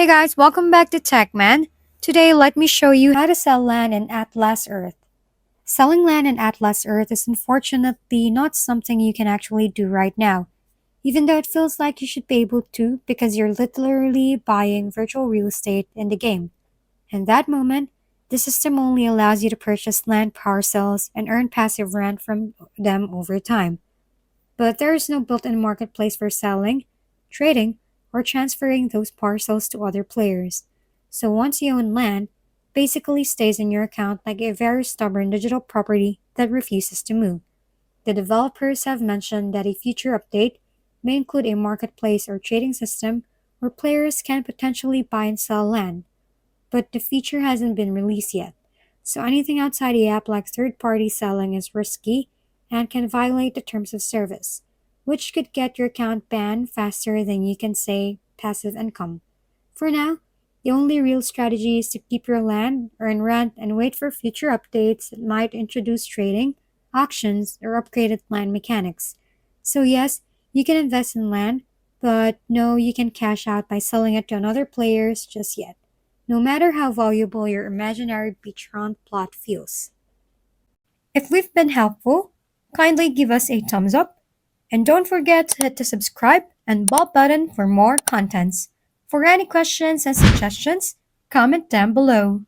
Hey guys, welcome back to TechMan. Today, let me show you how to sell land in Atlas Earth. Selling land in Atlas Earth is unfortunately not something you can actually do right now, even though it feels like you should be able to because you're literally buying virtual real estate in the game. In that moment, the system only allows you to purchase land parcels and earn passive rent from them over time. But there is no built in marketplace for selling, trading, or transferring those parcels to other players. So once you own land, basically stays in your account like a very stubborn digital property that refuses to move. The developers have mentioned that a future update may include a marketplace or trading system where players can potentially buy and sell land, but the feature hasn't been released yet. So anything outside the app like third party selling is risky and can violate the terms of service, which could get your account banned faster than you can say passive income. For now, the only real strategy is to keep your land, earn rent, and wait for future updates that might introduce trading, auctions, or upgraded land mechanics. So, yes, you can invest in land, but no, you can cash out by selling it to another players just yet, no matter how valuable your imaginary beachfront plot feels. If we've been helpful, kindly give us a thumbs up and don't forget to hit the subscribe and bell button for more contents. For any questions and suggestions, comment down below.